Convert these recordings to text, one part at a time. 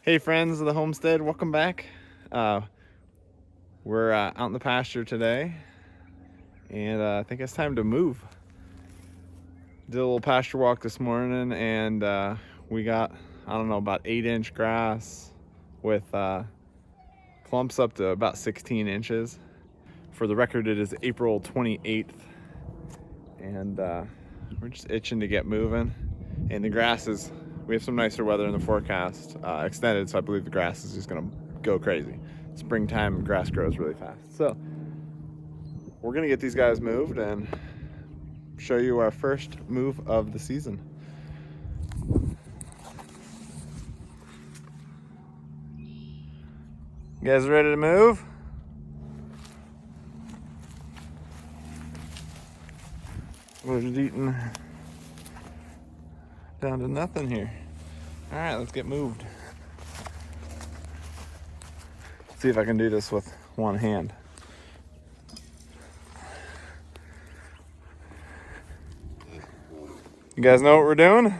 Hey friends of the homestead, welcome back. We're out in the pasture today, and I think it's time to move. Did a little pasture walk this morning, and we got, I don't know, about 8-inch grass with clumps up to about 16 inches. For the record, it is April 28th, and we're just itching to get moving. And the grass is, we have some nicer weather in the forecast, extended, so I believe the grass is just gonna go crazy. Springtime grass grows really fast. So we're gonna get these guys moved and show you our first move of the season. You guys ready to move? We're just eating down to nothing here. All right, let's get moved. Let's see if I can do this with one hand. You guys know what we're doing?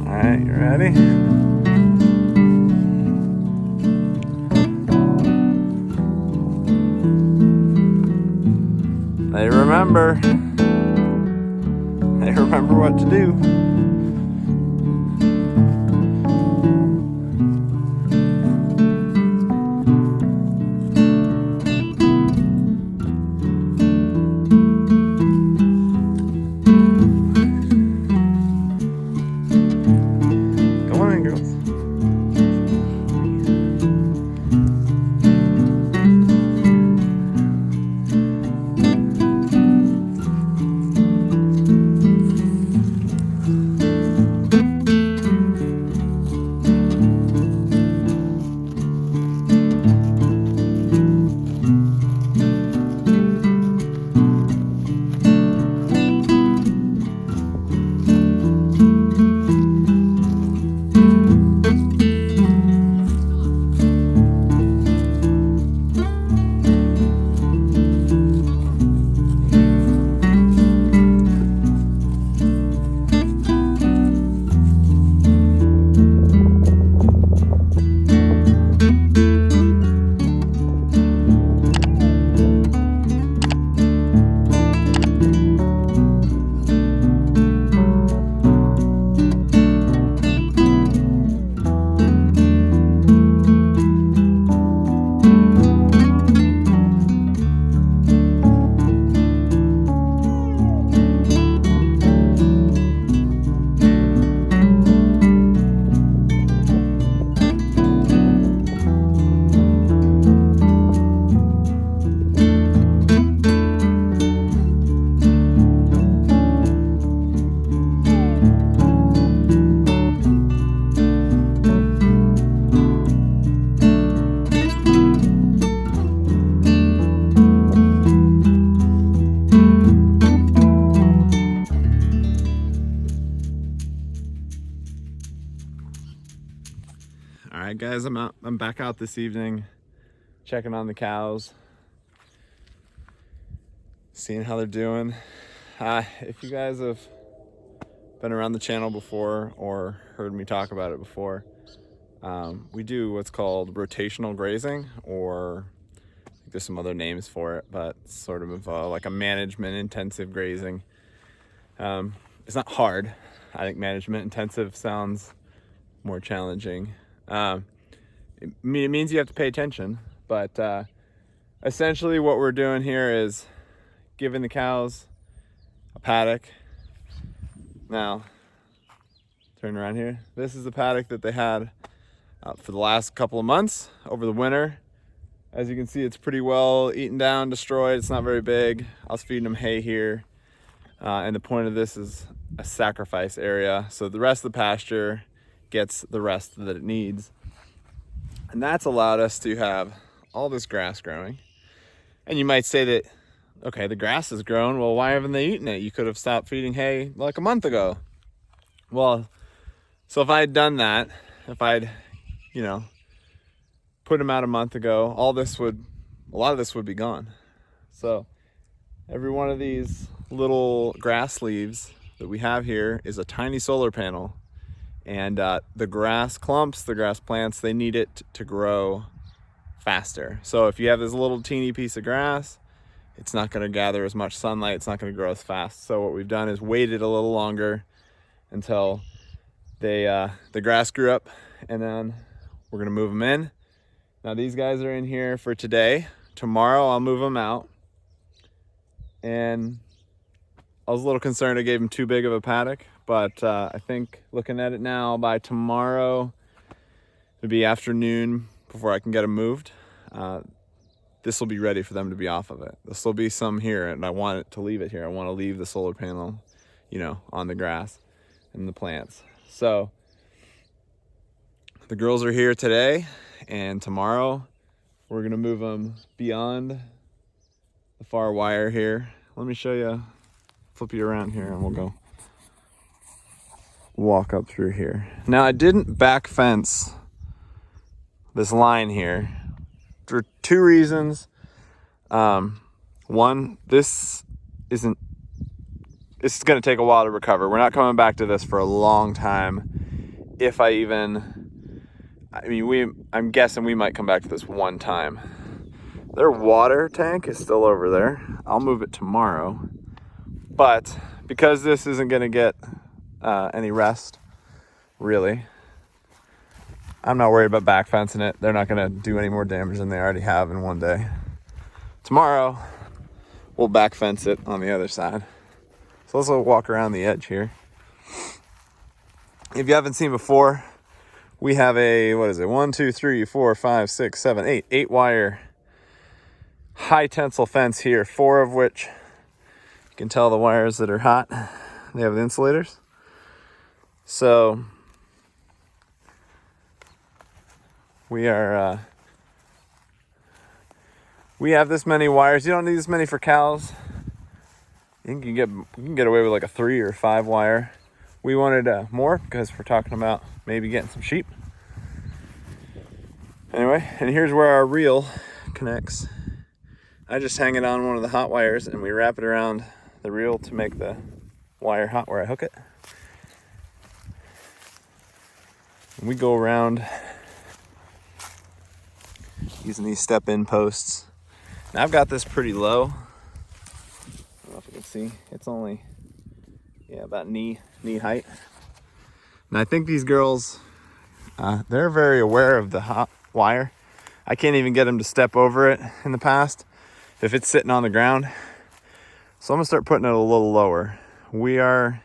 All right, you ready? They remember what to do. Come on in, girls. All right, guys, I'm back out this evening, checking on the cows, seeing how they're doing. If you guys have been around the channel before or heard me talk about it before, we do what's called rotational grazing, or I think there's some other names for it, but it's sort of like a management intensive grazing. It's not hard. I think management intensive sounds more challenging. It means you have to pay attention, but essentially what we're doing here is giving the cows a paddock. Now, turn around here. This is the paddock that they had for the last couple of months over the winter. As you can see, it's pretty well eaten down, destroyed. It's not very big. I was feeding them hay here. And the point of this is a sacrifice area, so the rest of the pasture gets the rest that it needs. And that's allowed us to have all this grass growing. And you might say that, okay, the grass has grown, well, why haven't they eaten it? You could have stopped feeding hay like a month ago. Well, so if I had done that, if I'd, put them out a month ago, a lot of this would be gone. So Every one of these little grass leaves that we have here is a tiny solar panel. And the grass clumps, the grass plants, they need it to grow faster. So if you have this little teeny piece of grass, it's not going to gather as much sunlight, it's not going to grow as fast. So what we've done is waited a little longer until the grass grew up, and then we're going to move them in. Now these guys are in here for today. Tomorrow I'll move them out. And I was a little concerned I gave them too big of a paddock, but I think looking at it now, by tomorrow, it'll be afternoon before I can get them moved. This will be ready for them to be off of it. This will be some here, and I want it to leave it here. I want to leave the solar panel, you know, on the grass and the plants. So the girls are here today, and tomorrow we're gonna move them beyond the far wire here. Let me show you, flip you around here, and we'll go walk up through here. Now I didn't back fence this line here for two reasons. One, it's going to take a while to recover. We're not coming back to this for a long time. I'm guessing we might come back to this one time. Their water tank is still over there. I'll move it tomorrow. But because this isn't going to get any rest, really, I'm not worried about back fencing it. They're not going to do any more damage than they already have in one day. Tomorrow, we'll back fence it on the other side. So let's walk around the edge here. If you haven't seen before, we have a, 8 wire high tensile fence here, 4 of which you can tell the wires that are hot. They have the insulators. So we have this many wires. You don't need this many for cows. You can get away with like a 3 or 5 wire. We wanted more because we're talking about maybe getting some sheep. Anyway, and here's where our reel connects. I just hang it on one of the hot wires, and we wrap it around the reel to make the wire hot where I hook it. And we go around using these step-in posts. Now I've got this pretty low. I don't know if you can see. It's only, about knee height. And I think these girls, they're very aware of the hot wire. I can't even get them to step over it in the past if it's sitting on the ground. So I'm gonna start putting it a little lower. We're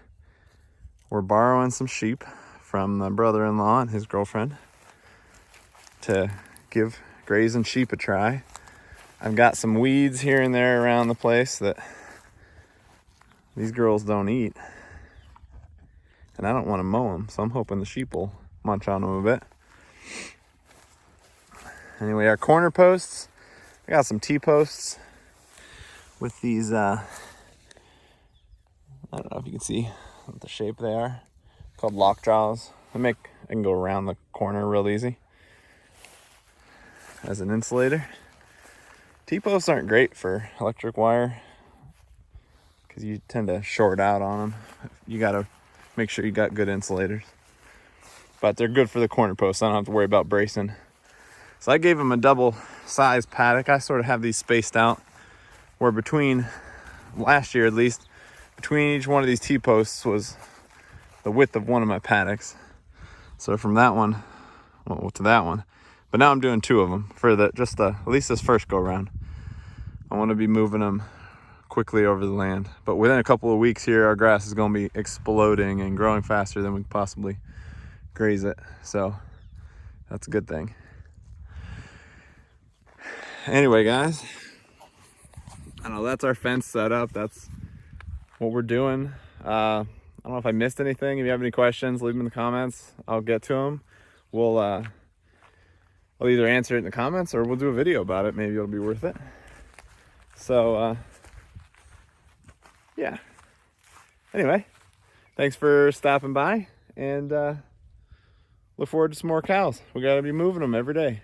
borrowing some sheep from the brother-in-law and his girlfriend to give grazing sheep a try. I've got some weeds here and there around the place that these girls don't eat, and I don't want to mow them, so I'm hoping the sheep will munch on them a bit. Anyway, our corner posts, I got some T-posts with these, I don't know if you can see what the shape they are, called lock jaws. I can go around the corner real easy as an insulator. T-posts aren't great for electric wire because you tend to short out on them. You got to make sure you got good insulators. But they're good for the corner posts. I don't have to worry about bracing. So I gave them a double size paddock. I sort of have these spaced out where last year at least, between each one of these T-posts was the width of one of my paddocks. So from that one to that one. But now I'm doing 2 of them for at least this first go around. I want to be moving them quickly over the land. But within a couple of weeks here, our grass is going to be exploding and growing faster than we can possibly graze it. So that's a good thing. Anyway, guys, I don't know, that's our fence set up. That's what we're doing. I don't know if I missed anything. If you have any questions, leave them in the comments. I'll get to them. I'll either answer it in the comments or we'll do a video about it. Maybe it'll be worth it. So, yeah. Anyway, thanks for stopping by, and look forward to some more cows. We got to be moving them every day.